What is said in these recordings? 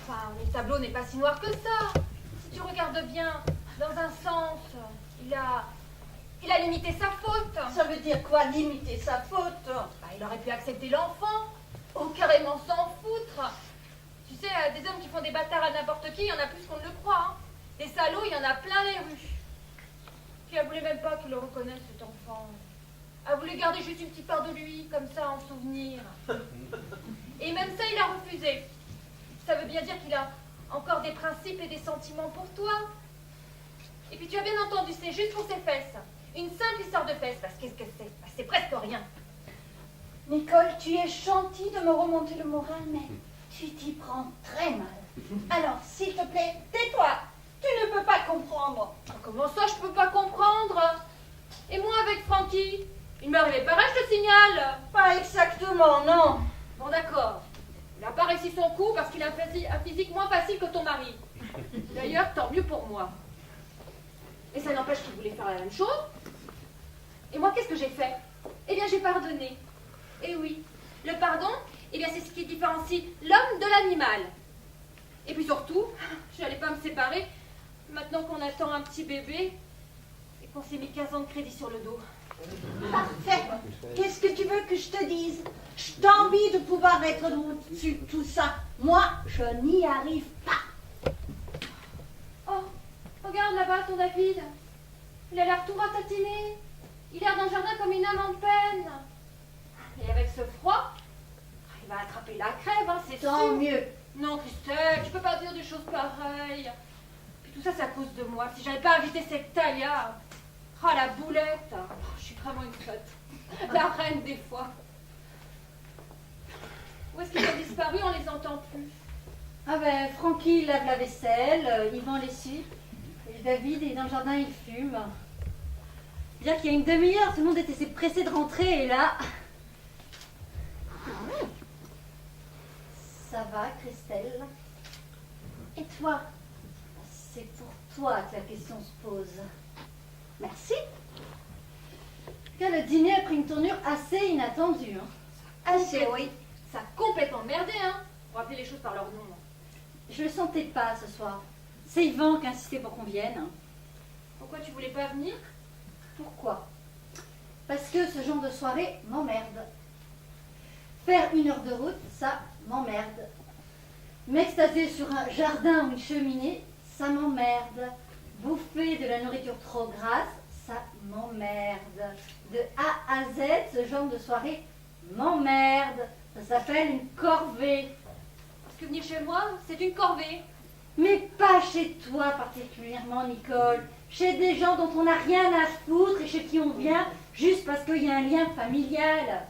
Enfin, le tableau n'est pas si noir que ça. Si tu regardes bien, dans un sens, il a limité sa faute. Ça veut dire quoi, limiter sa faute? Bah, il aurait pu accepter l'enfant, ou carrément s'en foutre. Tu sais, des hommes qui font des bâtards à n'importe qui, il y en a plus qu'on ne le croit. Hein. Des salauds, il y en a plein les rues. Puis elle voulait même pas qu'il le reconnaisse, cet enfant. Elle voulait garder juste une petite part de lui, comme ça, en souvenir. Et même ça, il a refusé. Ça veut bien dire qu'il a encore des principes et des sentiments pour toi. Et puis tu as bien entendu, c'est juste pour ses fesses. Une simple histoire de fesses, parce qu'est-ce que c'est? Bah, c'est presque rien. Nicole, tu es gentille de me remonter le moral, mais tu t'y prends très mal. Alors, s'il te plaît, tais-toi. Tu ne peux pas comprendre. Comment ça, je peux pas comprendre? Et moi, avec Francky, il m'est arrivé pareil, je te signale. Pas exactement, non. Bon, d'accord. Il a pas réussi son coup parce qu'il a un physique moins facile que ton mari. D'ailleurs, tant mieux pour moi. Et ça n'empêche qu'il voulait faire la même chose. Et moi, qu'est-ce que j'ai fait? Eh bien, j'ai pardonné. Et oui, le pardon, eh bien, c'est ce qui différencie l'homme de l'animal. Et puis surtout, je n'allais pas me séparer maintenant qu'on attend un petit bébé et qu'on s'est mis 15 ans de crédit sur le dos. Parfait. Qu'est-ce que tu veux que je te dise? Je t'envie de pouvoir être au-dessus de tout ça. Moi, je n'y arrive pas. Oh, regarde là-bas ton David. Il a l'air tout ratatiné. Il a l'air dans le jardin comme une âme en peine. Et avec ce froid, il va attraper la crève, hein, c'est sûr. Tant mieux. Non, Christelle, je peux pas dire des choses pareilles. Puis tout ça, c'est à cause de moi. Si j'avais pas invité cette Talia. Ah, la boulette. Oh, je suis vraiment une flotte. La reine des fois. Où est-ce qu'ils ont disparu? On les entend plus. Ah ben, Francky lave la vaisselle, Yvan l'essuie. Et David est dans le jardin, il fume. Dire qu'il y a une demi-heure, tout le monde était pressé de rentrer et là... Ça va, Christelle? Et toi? C'est pour toi que la question se pose. Merci. Le dîner a pris une tournure assez inattendue. Hein. Assez, oui. Ça a complètement merdé, hein. Pour appeler les choses par leur nom. Je le sentais pas ce soir. C'est Yvan qui insistait pour qu'on vienne. Pourquoi tu voulais pas venir? Pourquoi? Parce que ce genre de soirée m'emmerde. Faire 1 heure de route, ça m'emmerde. M'extasier sur un jardin ou une cheminée, ça m'emmerde. Bouffer de la nourriture trop grasse, ça m'emmerde. De A à Z, ce genre de soirée m'emmerde. Ça s'appelle une corvée. Parce que venir chez moi, c'est une corvée. Mais pas chez toi particulièrement, Nicole. Chez des gens dont on n'a rien à foutre et chez qui on vient juste parce qu'il y a un lien familial.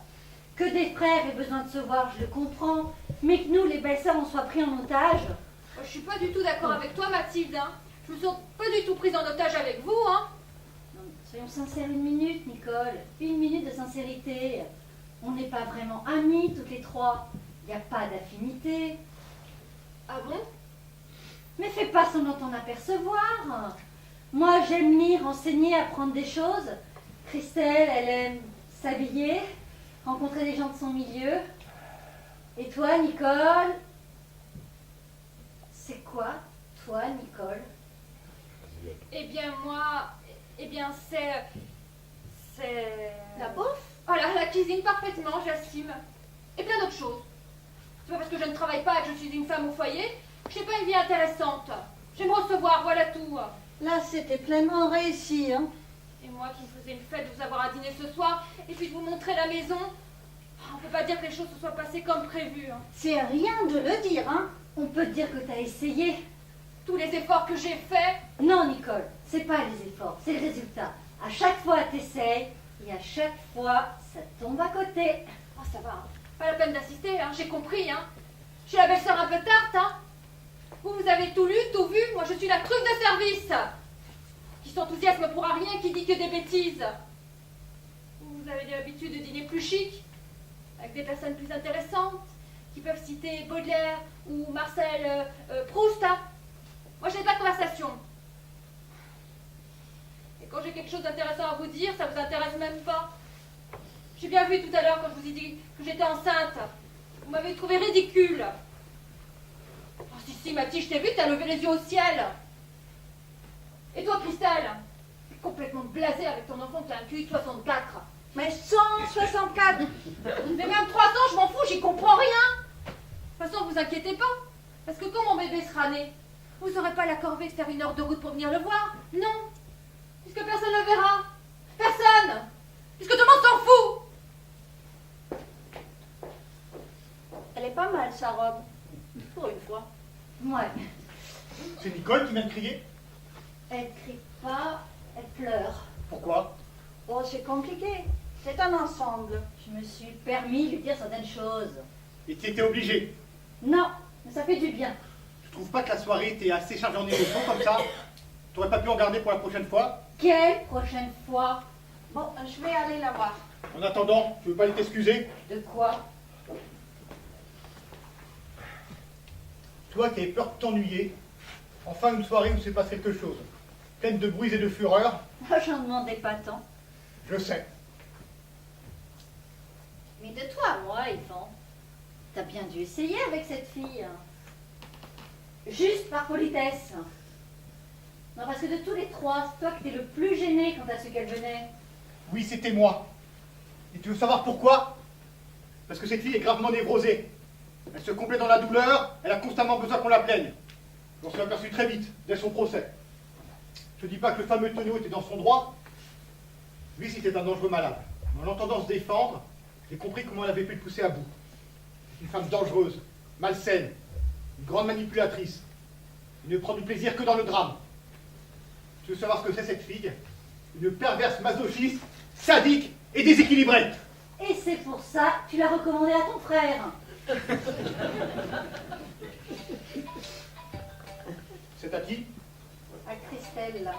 Que des frères aient besoin de se voir, je le comprends. Mais que nous, les belles-sœurs, on soit pris en otage. Moi, je suis pas du tout d'accord avec toi, Mathilde. Hein. Je me sens pas du tout prise en otage avec vous. Hein. Non, soyons sincères 1 minute, Nicole. 1 minute de sincérité. On n'est pas vraiment amis, toutes les trois. Il n'y a pas d'affinité. Ah bon? Mais fais pas semblant de t'en apercevoir. Moi, j'aime lire, enseigner, apprendre des choses. Christelle, elle aime s'habiller, rencontrer des gens de son milieu. Et toi, Nicole? C'est quoi, toi, Nicole? Eh bien, moi... Eh bien, c'est... La bouffe? Voilà, la cuisine, parfaitement, j'assume. Et plein d'autres choses. C'est pas parce que je ne travaille pas et que je suis une femme au foyer que je n'ai pas une vie intéressante. J'aime recevoir, voilà tout. Là, c'était pleinement réussi, hein. Et moi qui faisais une fête de vous avoir à dîner ce soir et puis de vous montrer la maison, on peut pas dire que les choses se soient passées comme prévu. Hein. C'est rien de le dire, hein. On peut te dire que t'as essayé. Tous les efforts que j'ai faits. Non, Nicole, c'est pas les efforts, c'est le résultat. À chaque fois, t'essayes, et à chaque fois, ça tombe à côté. Oh, ça va, hein. Pas la peine d'assister, hein. J'ai compris. Hein. Je suis la belle-sœur un peu tarte. Hein. Vous avez tout lu, tout vu. Moi, je suis la truffe de service. Qui s'enthousiasme pour un rien, qui dit que des bêtises. Vous avez l'habitude de dîner plus chic, avec des personnes plus intéressantes, qui peuvent citer Baudelaire ou Marcel Proust. Hein. Moi, je n'ai pas de conversation. Et quand j'ai quelque chose d'intéressant à vous dire, ça vous intéresse même pas. J'ai bien vu tout à l'heure quand je vous ai dit que j'étais enceinte. Vous m'avez trouvé ridicule. Oh, Si, Mathilde, je t'ai vu, t'as levé les yeux au ciel. Et toi, Christelle? T'es complètement blasée avec ton enfant qui a un QI de 64. Mais 164. Mais même 300, je m'en fous, j'y comprends rien. De toute façon, vous inquiétez pas. Parce que quand mon bébé sera né, vous n'aurez pas la corvée de faire 1 heure de route pour venir le voir. Non. Puisque personne ne le verra. Personne. Puisque tout le monde s'en fout. Elle est pas mal, sa robe. Pour une fois. Ouais. C'est Nicole qui vient de crier? Elle crie pas, elle pleure. Pourquoi? Oh, c'est compliqué. C'est un ensemble. Je me suis permis de lui dire certaines choses. Et tu étais obligé. Non, mais ça fait du bien. Tu trouves pas que la soirée était assez chargée en émotions comme ça? T'aurais pas pu en garder pour la prochaine fois? Quelle prochaine fois? Bon, je vais aller la voir. En attendant, tu veux pas aller t'excuser? De quoi? Toi qui avais peur de t'ennuyer, enfin une soirée où s'est passé quelque chose, pleine de bruit et de fureur, Oh, j'en demandais pas tant. je sais. Mais de toi, moi, Yvan, t'as bien dû essayer avec cette fille. Juste par politesse. Non, parce que de tous les trois, c'est toi qui étais le plus gêné quand t'as su qu'elle venait. Oui, c'était moi. Et tu veux savoir pourquoi? Parce que cette fille est gravement névrosée. Elle se complaît dans la douleur, elle a constamment besoin qu'on la plaigne. J'en suis aperçu très vite, dès son procès. Je te dis pas que le fameux Tonio était dans son droit. Lui, c'était un dangereux malade. Mais en l'entendant se défendre, j'ai compris comment elle avait pu le pousser à bout. Une femme dangereuse, malsaine, une grande manipulatrice. Elle ne prend du plaisir que dans le drame. Tu veux savoir ce que c'est cette fille? Une perverse masochiste, sadique et déséquilibrée. Et c'est pour ça que tu l'as recommandée à ton frère. C'est à qui? À Christelle, là.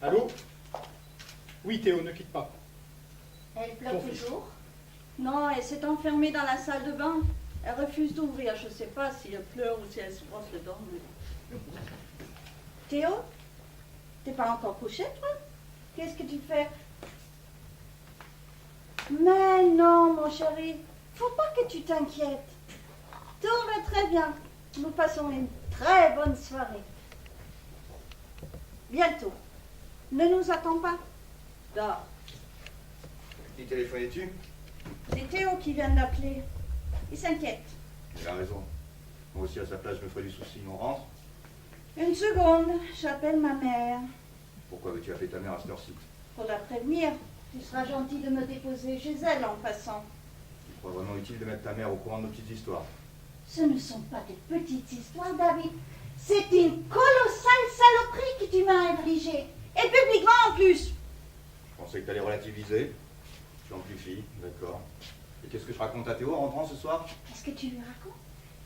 Allô? Oui, Théo, ne quitte pas. Elle pleure Ton fils. toujours. Non, elle s'est enfermée dans la salle de bain. Elle refuse d'ouvrir. Je sais pas si elle pleure ou si elle se brosse les dents. mais- Théo? T'es pas encore couché, toi? Qu'est-ce que tu fais? Mais non, mon chéri. Faut pas que tu t'inquiètes. Tout va très bien. Nous passons une très bonne soirée. Bientôt. Ne nous attends pas. Dors. Qui téléphonais-tu? C'est Théo qui vient d'appeler. Il s'inquiète. Il a raison. Moi aussi, à sa place, je me ferais du souci. On rentre? Une seconde, j'appelle ma mère Pourquoi veux-tu appeler ta mère à cette heure-ci? pour la prévenir. Tu seras gentil de me déposer chez elle en passant. Tu crois vraiment utile de mettre ta mère au courant de nos petites histoires? Ce ne sont pas des petites histoires, David. C'est une colossale saloperie que tu m'as infligée. Et publiquement en plus. Je pensais que tu allais relativiser. Tu amplifies, d'accord. Et qu'est-ce que je raconte à Théo en rentrant ce soir? Qu'est-ce que tu lui racontes?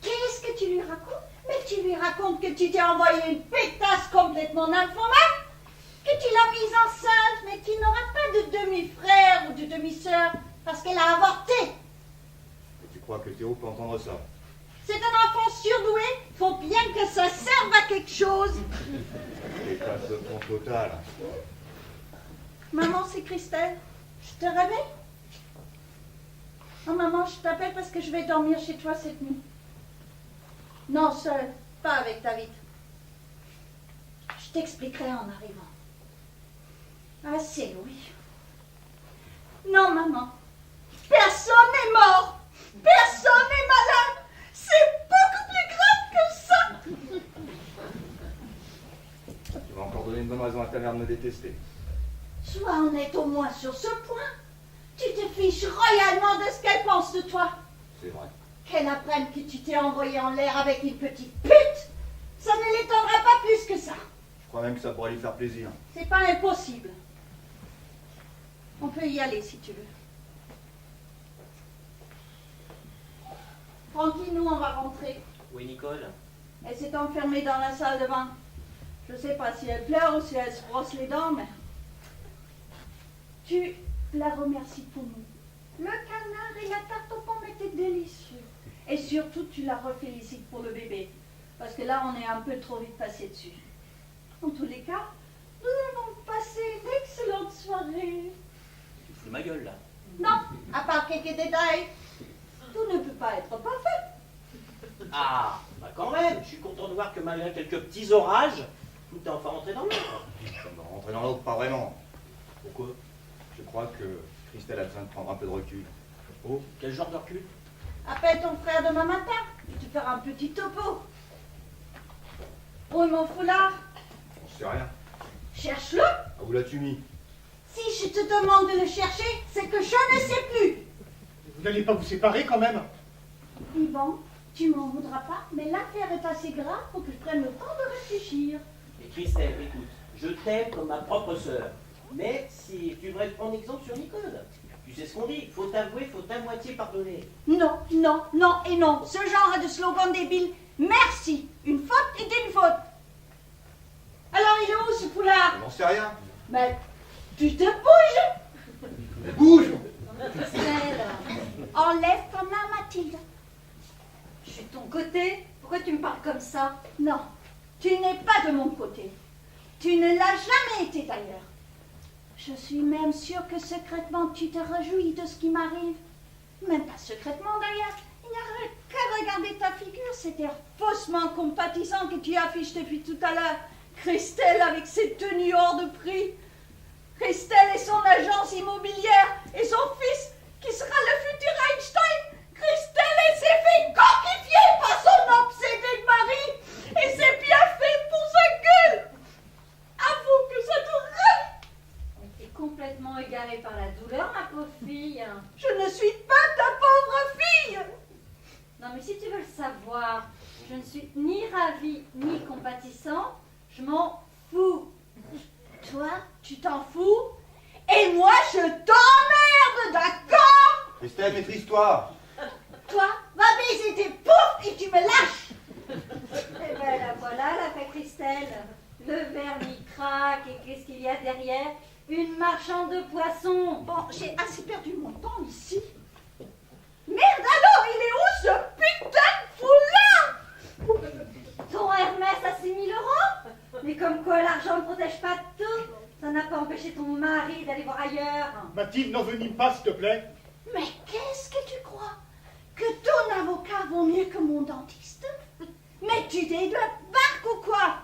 Qu'est-ce que tu lui racontes? Mais tu lui racontes que tu t'es envoyé une pétasse complètement nymphomane, que tu l'as mise enceinte, mais qu'il n'aura pas de demi-frère ou de demi-sœur parce qu'elle a avorté. Et tu crois que Théo peut entendre ça? C'est un enfant surdoué, faut bien que ça serve à quelque chose. Et pas de ton total. Maman, c'est Christelle. Je te réveille? Oh maman, je t'appelle parce que je vais dormir chez toi cette nuit. Non, seule, pas avec David. Je t'expliquerai en arrivant. Ah, c'est oui. Non, maman. Personne n'est mort. Personne n'est malade. C'est beaucoup plus grave que ça. Tu vas encore donner une bonne raison à ta mère de me détester. Sois honnête au moins sur ce point. Tu te fiches royalement de ce qu'elle pense de toi. C'est vrai. Qu'elle apprenne que tu t'es envoyé en l'air avec une petite pute, ça ne l'étonnera pas plus que ça. Je crois même que ça pourrait lui faire plaisir. C'est pas impossible. On peut y aller si tu veux. Tranquille, nous on va rentrer. Oui, Nicole? Elle s'est enfermée dans la salle de bain. Je sais pas si elle pleure ou si elle se brosse les dents, mais... Tu la remercies pour nous. Le canard et la tarte aux pommes étaient délicieux. Et surtout, tu la refélicites pour le bébé. Parce que là, on est un peu trop vite passé dessus. En tous les cas, nous avons passé une excellente soirée. Tu te fous de ma gueule, là. Non, à part quelques détails. Tout ne peut Ah, bah quand même, je suis content de voir que malgré quelques petits orages, tout est enfin rentré dans l'ordre. Rentrer dans l'ordre, pas vraiment. Pourquoi? Je crois que Christelle a besoin de prendre un peu de recul. Oh, quel genre de recul? Appelle ton frère demain matin, il te fera un petit topo. Oh, mon foulard, J'en sais rien. cherche-le. Ah, où l'as-tu mis? Si je te demande de le chercher, c'est que je ne sais plus. Vous n'allez pas vous séparer quand même? Yvan, tu m'en voudras pas, mais l'affaire est assez grave pour que je prenne le temps de réfléchir. Et Christelle, écoute, je t'aime comme ma propre sœur. Mais si tu devrais prendre exemple sur Nicole. Tu sais ce qu'on dit, faut avouer, faut à moitié pardonner. Non, non, non et non. Ce genre de slogan débile. Merci. Une faute est une faute. Alors il est où ce foulard? J'en sais rien. Mais tu te bouges. Mais bouge! Christelle, Enlève ta main, Mathilde. je suis de ton côté. Pourquoi tu me parles comme ça? Non, tu n'es pas de mon côté. Tu ne l'as jamais été d'ailleurs. Je suis même sûre que secrètement tu te réjouis de ce qui m'arrive. Même pas secrètement d'ailleurs. Il n'y a qu'à regarder ta figure, cet air faussement compatissant que tu affiches depuis tout à l'heure. Christelle avec ses tenues hors de prix. Christelle et son agence immobilière et son fils qui sera le futur Einstein. Christelle et ses filles cornifiées par son obsédé mari. Et c'est bien fait pour sa gueule. Avoue que ça te rêve. Mais t'es complètement égarée par la douleur, ma pauvre fille. Je ne suis pas ta pauvre fille. Non, mais si tu veux le savoir, je ne suis ni ravie ni compatissante. Je m'en fous. Toi, tu t'en fous. Et moi, je t'emmerde, d'accord? Christelle, maîtrise-toi. Toi, va baiser tes poufs et tu me lâches. Eh ben la voilà, la fait Christelle. Le vernis craque et qu'est-ce qu'il y a derrière? Une marchande de poissons. Bon, j'ai assez perdu mon temps ici. Merde alors, il est où ce putain de foulard? Ton Hermès à 6 000 €? Mais comme quoi l'argent ne protège pas tout. Ça n'a pas empêché ton mari d'aller voir ailleurs. Mathilde, n'envenime pas, s'il te plaît. Mais qu'est-ce que tu crois? Que ton avocat vaut mieux que mon dentiste? Mais tu t'es de la barque ou quoi?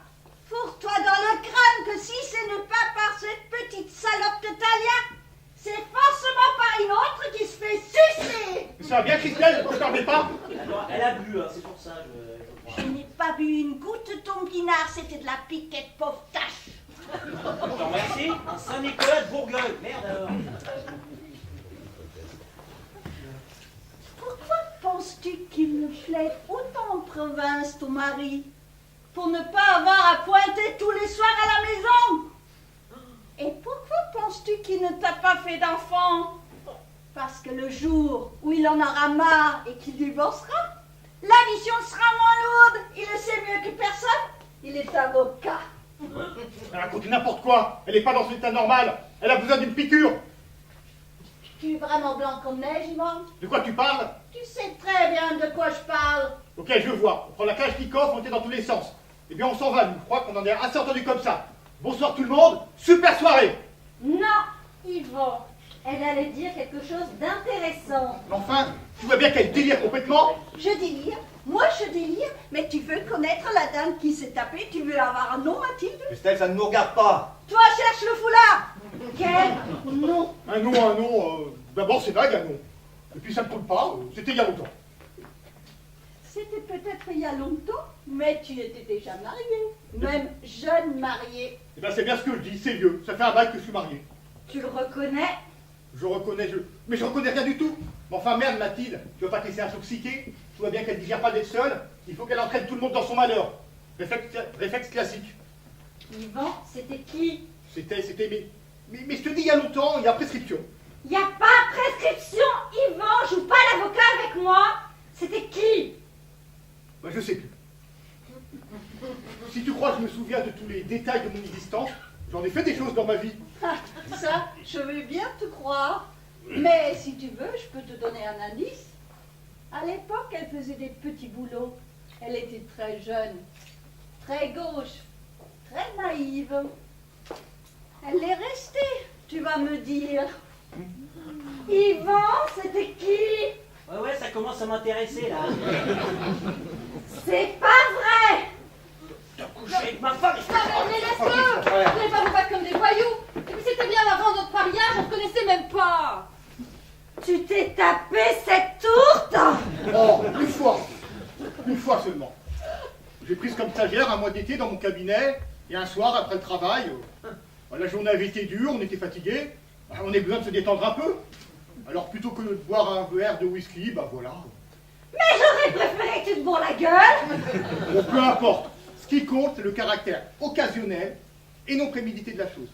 Fourre-toi dans le crâne que si ce n'est pas par cette petite salope de Talia, c'est forcément par une autre qui se fait sucer. Ça va bien, Christelle? Je t'en remets pas? Alors, elle a bu, hein, c'est pour ça, je Je crois. n'ai pas bu une goutte de ton pinard, c'était de la piquette pauvre tâche. Je te remercie, un Saint-Nicolas de Bourgogne. Merde alors. Pourquoi penses-tu qu'il me plaît autant en province, ton mari? Pour ne pas avoir à pointer tous les soirs à la maison. Et pourquoi penses-tu qu'il ne t'a pas fait d'enfant? Parce que le jour où il en aura marre et qu'il divorcera, la mission sera moins lourde. Il le sait mieux que personne. Il est avocat. Elle raconte n'importe quoi. Elle n'est pas dans son état normal. Elle a besoin d'une piqûre. Tu es vraiment blanc comme neige, Yvonne? De quoi tu parles? Tu sais très bien de quoi je parle. Ok, je vois. On prend la Kalachnikov, on était dans tous les sens. Eh bien, on s'en va, nous. Je crois qu'on en est assez entendu comme ça. Bonsoir tout le monde. Super soirée. Non, Yvan. Elle allait dire quelque chose d'intéressant. Mais enfin, tu vois bien qu'elle délire complètement. Je délire. Moi, je délire. Mais tu veux connaître la dame qui s'est tapée? Tu veux avoir un nom, Mathilde? Christelle, ça ne nous regarde pas. Toi, cherche le foulard. Quel nom? Un nom. D'abord, c'est vague, un nom. Et puis, ça ne coule pas. C'était il y a longtemps. C'était peut-être il y a longtemps, mais tu étais déjà marié. Même jeune marié. Eh bien, c'est bien ce que je dis. C'est vieux. Ça fait un bail que je suis marié. Tu le reconnais? Je reconnais, mais je reconnais rien du tout. Mais enfin, merde, Mathilde, tu vas pas te laisser intoxiquer. Tu vois bien qu'elle ne digère pas d'être seule. Il faut qu'elle entraîne tout le monde dans son malheur. Réflexe classique. Yvan, c'était qui? C'était, mais je te dis il y a longtemps, il y a prescription. Y a pas prescription, Yvan, joue pas l'avocat avec moi. C'était qui? Ben, je sais plus. Si tu crois que je me souviens de tous les détails de mon existence, j'en ai fait des choses dans ma vie. Ah, ça, je veux bien te croire. Mais si tu veux, je peux te donner un indice. À l'époque, elle faisait des petits boulots. Elle était très jeune, très gauche, très naïve. Elle est restée, tu vas me dire. Yvan, c'était qui? Ouais, ça commence à m'intéresser, là. C'est pas vrai! T'as couché avec ma femme. Non, mais laisse-le! Vous n'allez pas vous battre comme des voyous! Et puis c'était bien avant notre mariage, on ne se connaissait même pas! Tu t'es tapé cette tourte? Oh, une fois seulement. J'ai prise comme stagiaire un mois d'été dans mon cabinet, et un soir, après le travail, la journée avait été dure, on était fatigués, on a besoin de se détendre un peu. Alors plutôt que de boire un verre de whisky, bah voilà. Mais j'aurais préféré que tu te bourres la gueule! Bon, peu importe. Ce qui compte, c'est le caractère occasionnel et non prémédité de la chose.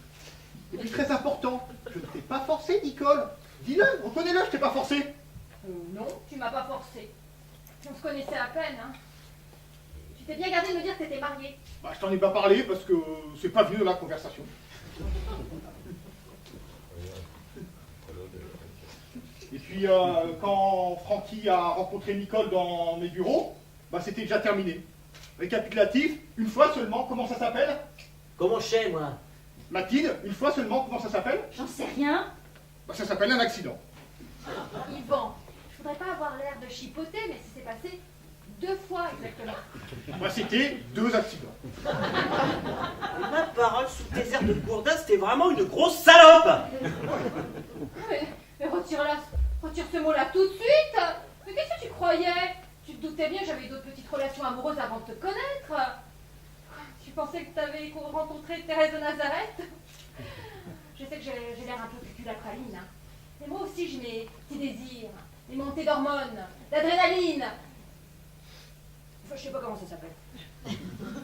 Et puis très important, je ne t'ai pas forcé, Nicole. Dis-le, reconnais-le, je t'ai pas forcé. Non, tu m'as pas forcé. On se connaissait à peine, hein. Tu t'es bien gardé de me dire que t'étais mariée. Bah, je t'en ai pas parlé parce que c'est pas venu de la conversation. Et puis quand Francky a rencontré Nicole dans mes bureaux, bah, c'était déjà terminé. Récapitulatif, une fois seulement, comment ça s'appelle? Comment je sais, moi? Mathilde, une fois seulement, comment ça s'appelle? J'en sais rien. Bah, ça s'appelle un accident. Yvan, je voudrais pas avoir l'air de chipoter, mais ça s'est passé 2 fois exactement. Bah, c'était 2 accidents. Ma parole, sous tes airs de gourdin, c'était vraiment une grosse salope! Mais retire ce mot-là tout de suite. Mais qu'est-ce que tu croyais? Tu te doutais bien que j'avais d'autres petites relations amoureuses avant de te connaître. Tu pensais que tu avais rencontré Thérèse de Nazareth? Je sais que j'ai l'air un peu cucul à praline, hein. Mais moi aussi j'ai mes petits désirs, mes montées d'hormones, d'adrénaline. Enfin, je sais pas comment ça s'appelle.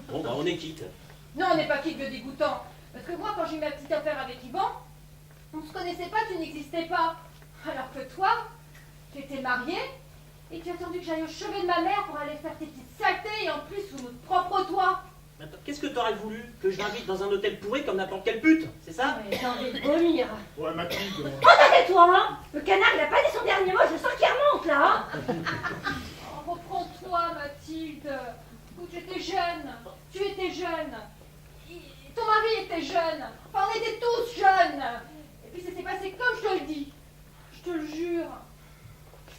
Bon, bah, on est quitte. Non, on n'est pas quitte, vieux dégoûtant. Parce que moi, quand j'ai eu ma petite affaire avec Yvan, on se connaissait pas, tu n'existais pas. Alors que toi, tu étais marié et tu as attendu que j'aille au chevet de ma mère pour aller faire tes petites saletés et en plus sous notre propre toit. Attends, qu'est-ce que t'aurais voulu? Que je l'invite dans un hôtel pourri comme n'importe quelle pute, c'est ça? Mais j'ai envie de vomir. Ouais, Mathilde. Oh, tais-toi, hein! Le canard, il a pas dit son dernier mot, je sens qu'il remonte, là, hein! Oh, reprends-toi, Mathilde. Écoute, j'étais jeune. Tu étais jeune. Ton mari était jeune. Enfin, on était tous jeunes. Et puis ça s'est passé comme je te le dis. Je te le jure.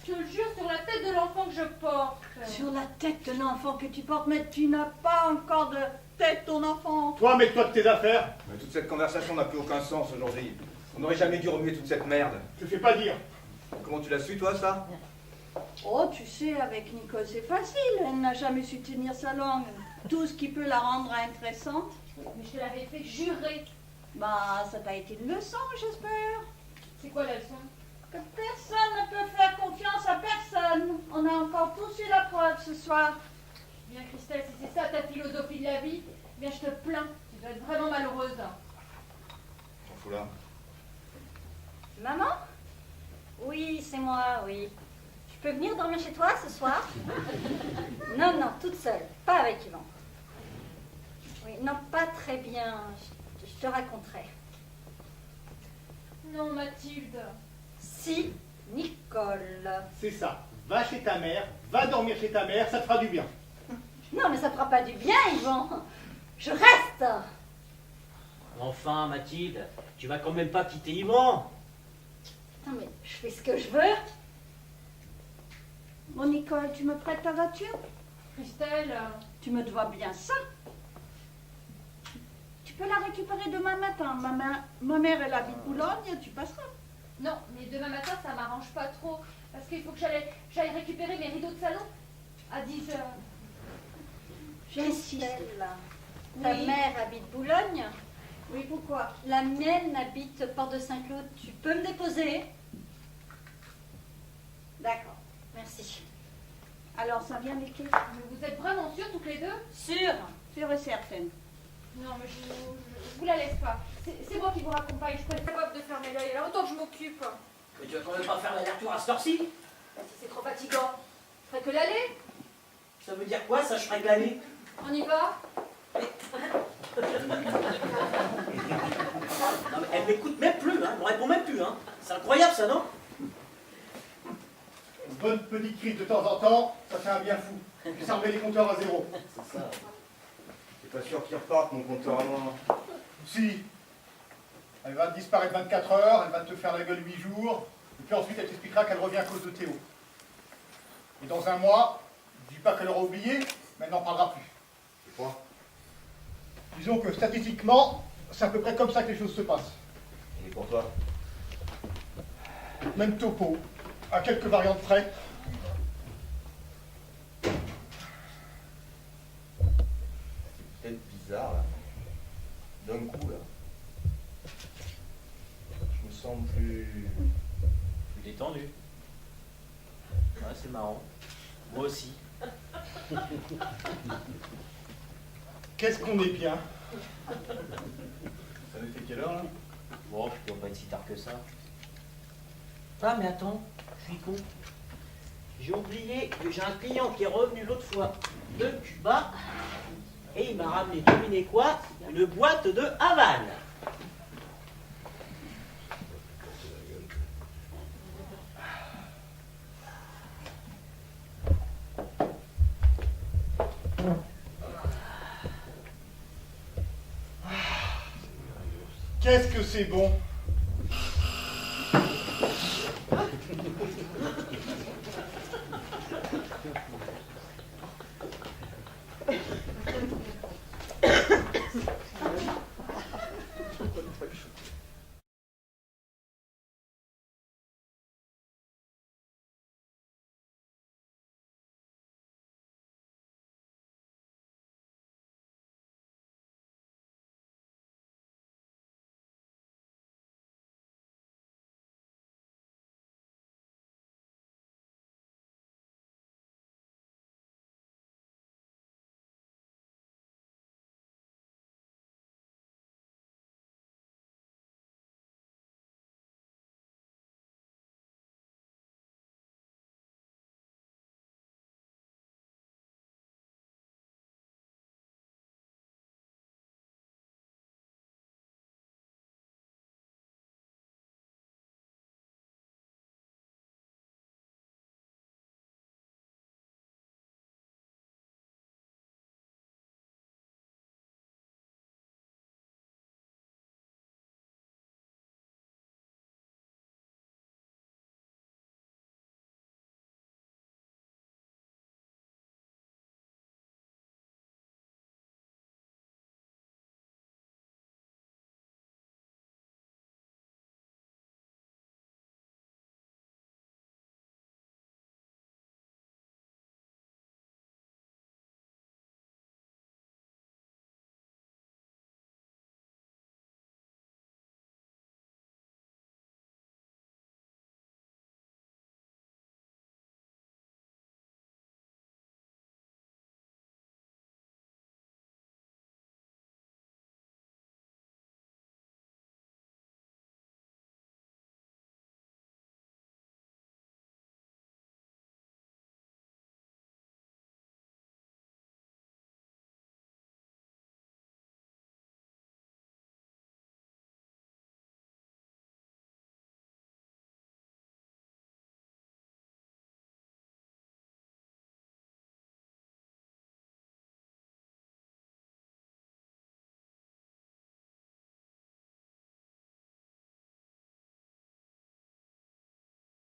Je te le jure sur la tête de l'enfant que je porte. Sur la tête de l'enfant que tu portes, mais tu n'as pas encore de tête, ton enfant. Toi, mets-toi de tes affaires. Mais toute cette conversation n'a plus aucun sens aujourd'hui. On n'aurait jamais dû remuer toute cette merde. Je fais pas dire. Comment tu l'as su, toi, ça? Oh, tu sais, avec Nicole, c'est facile. Elle n'a jamais su tenir sa langue. Tout ce qui peut la rendre intéressante. Mais je te l'avais fait jurer. Bah, ça t'a été une leçon, j'espère. C'est quoi la leçon? Que personne ne peut faire confiance à personne. On a encore tous eu la preuve ce soir. Bien, Christelle, si c'est ça ta philosophie de la vie, eh bien je te plains. Tu dois être vraiment malheureuse. J'en fous là. Maman? Oui, c'est moi, oui. Je peux venir dormir chez toi ce soir? Non, non, toute seule, pas avec Yvan. Oui, non, pas très bien. Je te raconterai. Non, Mathilde. Si, Nicole. C'est ça. Va chez ta mère, va dormir chez ta mère, ça te fera du bien. Non, mais ça fera pas du bien, Yvan. Je reste. Enfin, Mathilde, tu vas quand même pas quitter Yvan. Non, mais je fais ce que je veux. Bon, Nicole, tu me prêtes ta voiture? Christelle, Tu me dois bien ça. Tu peux la récupérer demain matin. Ma mère, elle habite Boulogne, tu passeras. non, mais demain matin, ça m'arrange pas trop. Parce qu'il faut que j'aille récupérer mes rideaux de salon à 10h. J'insiste. Ta Oui. mère habite Boulogne. Oui, pourquoi? La mienne habite Porte de Saint-Claude. Tu peux me déposer? D'accord, merci. Alors, ça vient avec qui? Mais vous êtes vraiment sûrs toutes les deux? Sûr? Sûre et certaine. Non, mais je vous la laisse pas. C'est moi qui vous raccompagne. Je suis pas capable de fermer l'œil. Alors autant que je m'occupe. Mais tu vas quand même pas faire l'aller-retour à cette heure-ci? Bah, si c'est trop fatigant, je ferai que l'aller. Ça veut dire quoi, ça, je ferais que l'aller? On y va? Non, mais elle m'écoute même plus, hein. Elle me répond même plus, hein. C'est incroyable, ça, non? Une bonne petite crise de temps en temps, ça fait un bien fou. Puis ça remet les compteurs à zéro. C'est ça. T'es pas sûr qu'il reparte, mon compteur à moi? Si. Elle va disparaître 24 heures, elle va te faire la gueule 8 jours, et puis ensuite elle t'expliquera qu'elle revient à cause de Théo. Et dans un mois, je dis pas qu'elle aura oublié, mais elle n'en parlera plus. C'est quoi? Disons que statistiquement, c'est à peu près comme ça que les choses se passent. Et pour toi? Même topo, à quelques variantes près. C'est peut-être bizarre, là. D'un coup, là. Je me sens plus Détendu. Ouais, c'est marrant. Moi aussi. Qu'est-ce qu'on est bien. Ça nous fait quelle heure, là? Bon, je dois pas être si tard que ça. Ah, mais attends, je suis con. J'ai oublié que j'ai un client qui est revenu l'autre fois de Cuba et il m'a ramené, devinez quoi? Une boîte de Havane. Qu'est-ce que c'est bon.